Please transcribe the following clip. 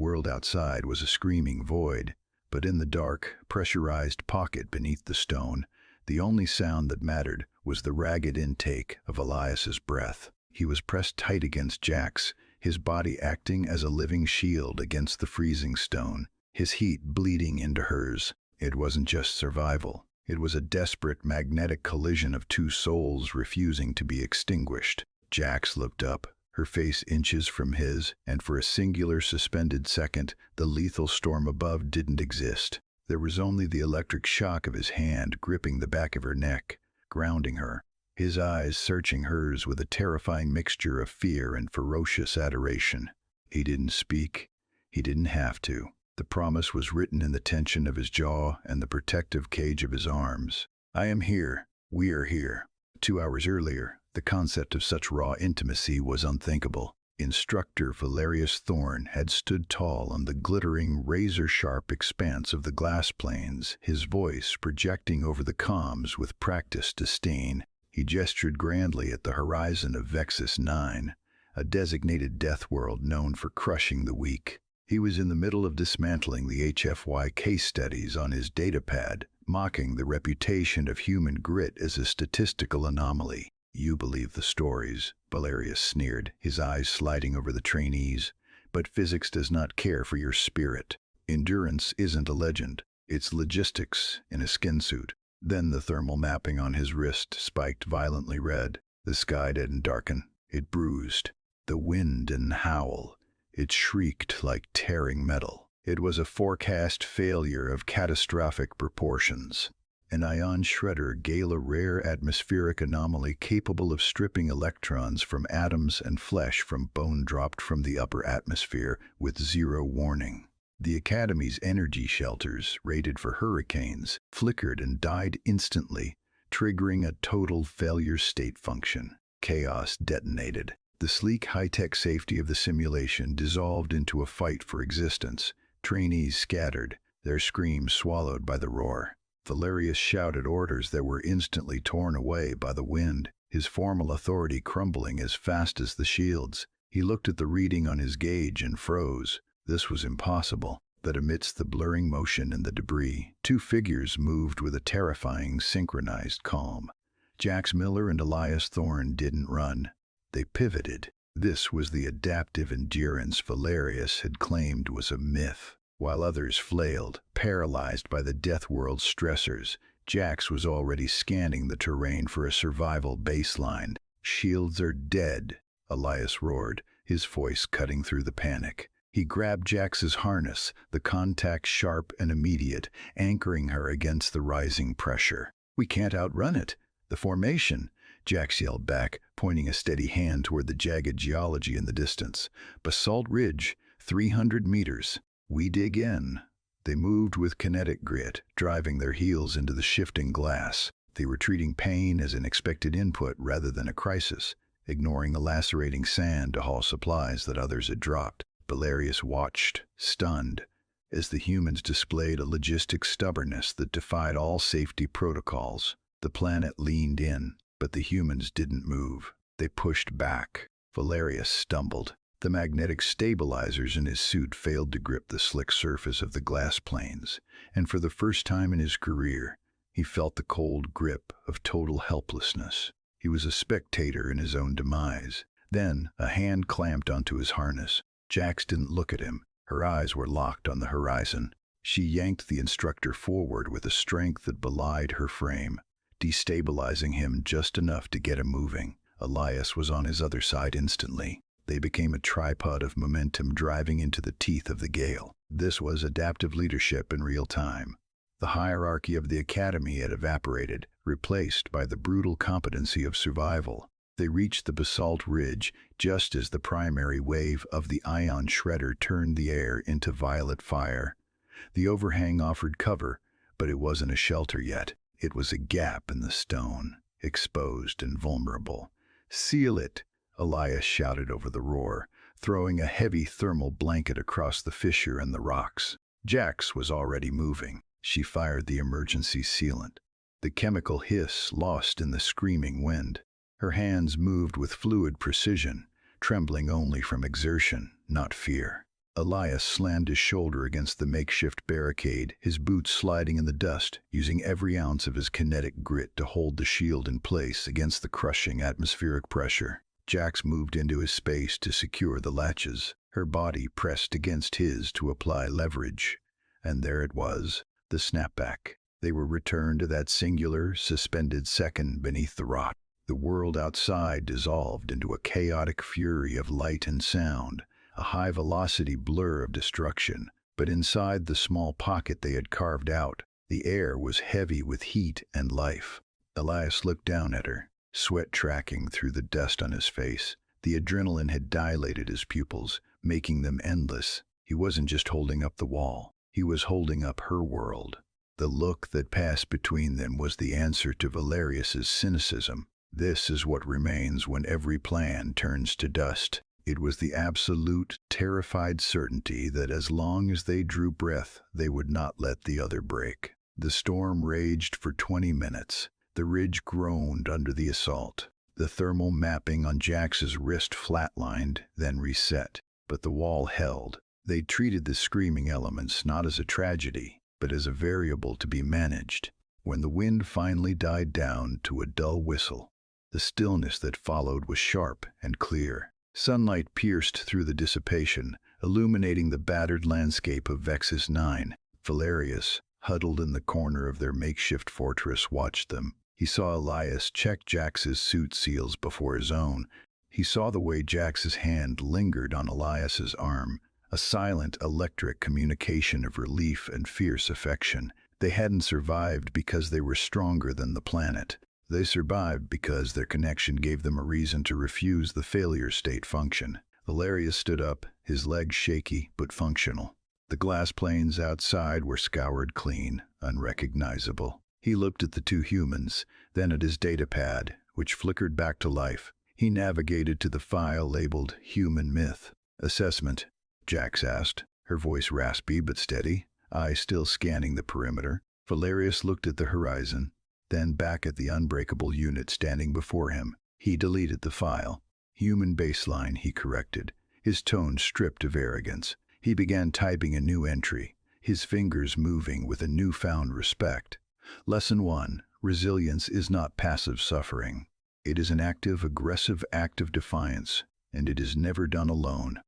world outside was a screaming void, but in the dark, pressurized pocket beneath the stone, the only sound that mattered was the ragged intake of Elias's breath. He was pressed tight against Jack's, his body acting as a living shield against the freezing stone, his heat bleeding into hers. It wasn't just survival. It was a desperate magnetic collision of two souls refusing to be extinguished. Jax looked up, her face inches from his, and for a singular suspended second, the lethal storm above didn't exist. There was only the electric shock of his hand gripping the back of her neck, grounding her, his eyes searching hers with a terrifying mixture of fear and ferocious adoration. He didn't speak. He didn't have to. The promise was written in the tension of his jaw and the protective cage of his arms. I am here. We are here. 2 hours earlier, the concept of such raw intimacy was unthinkable. Instructor Valerius Thorn had stood tall on the glittering, razor-sharp expanse of the glass planes, his voice projecting over the comms with practiced disdain. He gestured grandly at the horizon of Vexus 9, a designated death world known for crushing the weak. He was in the middle of dismantling the HFY case studies on his datapad, mocking the reputation of human grit as a statistical anomaly. You believe the stories, Valerius sneered, his eyes sliding over the trainees, but physics does not care for your spirit. Endurance isn't a legend, it's logistics in a skin suit. Then the thermal mapping on his wrist spiked violently red. The sky didn't darken, it bruised. The wind didn't howl, it shrieked like tearing metal. It was a forecast failure of catastrophic proportions. An ion shredder gave a rare atmospheric anomaly capable of stripping electrons from atoms and flesh from bone dropped from the upper atmosphere with zero warning. The Academy's energy shelters, rated for hurricanes, flickered and died instantly, triggering a total failure state function. Chaos detonated. The sleek high-tech safety of the simulation dissolved into a fight for existence. Trainees scattered, their screams swallowed by the roar. Valerius shouted orders that were instantly torn away by the wind, his formal authority crumbling as fast as the shields. He looked at the reading on his gauge and froze. This was impossible. That amidst the blurring motion and the debris, two figures moved with a terrifying synchronized calm. Jax Miller and Elias Thorn didn't run. They pivoted. This was the adaptive endurance Valerius had claimed was a myth. While others flailed, paralyzed by the death world's stressors, Jax was already scanning the terrain for a survival baseline. Shields are dead, Elias roared, his voice cutting through the panic. He grabbed Jax's harness, the contact sharp and immediate, anchoring her against the rising pressure. We can't outrun it. The formation, Jax yelled back, pointing a steady hand toward the jagged geology in the distance. Basalt ridge, 300 meters. We dig in. They moved with kinetic grit, driving their heels into the shifting glass. They were treating pain as an expected input rather than a crisis, ignoring the lacerating sand to haul supplies that others had dropped. Valerius watched, stunned, as the humans displayed a logistic stubbornness that defied all safety protocols. The planet leaned in, but the humans didn't move. They pushed back. Valerius stumbled. The magnetic stabilizers in his suit failed to grip the slick surface of the glass planes, and for the first time in his career, he felt the cold grip of total helplessness. He was a spectator in his own demise. Then, a hand clamped onto his harness. Jax didn't look at him. Her eyes were locked on the horizon. She yanked the instructor forward with a strength that belied her frame, destabilizing him just enough to get him moving. Elias was on his other side instantly. They became a tripod of momentum driving into the teeth of the gale. This was adaptive leadership in real time. The hierarchy of the Academy had evaporated, replaced by the brutal competency of survival. They reached the basalt ridge just as the primary wave of the ion shredder turned the air into violet fire. The overhang offered cover, but it wasn't a shelter yet. It was a gap in the stone, exposed and vulnerable. "Seal it," Elias shouted over the roar, throwing a heavy thermal blanket across the fissure and the rocks. Jax was already moving. She fired the emergency sealant. The chemical hiss lost in the screaming wind. Her hands moved with fluid precision, trembling only from exertion, not fear. Elias slammed his shoulder against the makeshift barricade, his boots sliding in the dust, using every ounce of his kinetic grit to hold the shield in place against the crushing atmospheric pressure. Jax moved into his space to secure the latches. Her body pressed against his to apply leverage. And there it was, the snapback. They were returned to that singular, suspended second beneath the rock. The world outside dissolved into a chaotic fury of light and sound, a high-velocity blur of destruction. But inside the small pocket they had carved out, the air was heavy with heat and life. Elias looked down at her, sweat tracking through the dust on his face. The adrenaline had dilated his pupils, making them endless. He wasn't just holding up the wall. He was holding up her world. The look that passed between them was the answer to Valerius's cynicism. This is what remains when every plan turns to dust. It was the absolute, terrified certainty that as long as they drew breath, they would not let the other break. The storm raged for 20 minutes. The ridge groaned under the assault. The thermal mapping on Jax's wrist flatlined, then reset. But the wall held. They treated the screaming elements not as a tragedy, but as a variable to be managed. When the wind finally died down to a dull whistle, the stillness that followed was sharp and clear. Sunlight pierced through the dissipation, illuminating the battered landscape of Vexus 9. Valerius, huddled in the corner of their makeshift fortress, watched them. He saw Elias check Jax's suit seals before his own. He saw the way Jax's hand lingered on Elias's arm, a silent electric communication of relief and fierce affection. They hadn't survived because they were stronger than the planet. They survived because their connection gave them a reason to refuse the failure state function. Valerius stood up, his legs shaky but functional. The glass planes outside were scoured clean, unrecognizable. He looked at the two humans, then at his datapad, which flickered back to life. He navigated to the file labeled Human Myth. Assessment, Jax asked, her voice raspy but steady, eyes still scanning the perimeter. Valerius looked at the horizon, then back at the unbreakable unit standing before him. He deleted the file. Human baseline, he corrected, his tone stripped of arrogance. He began typing a new entry, his fingers moving with a newfound respect. Lesson 1. Resilience is not passive suffering. It is an active, aggressive act of defiance, and it is never done alone.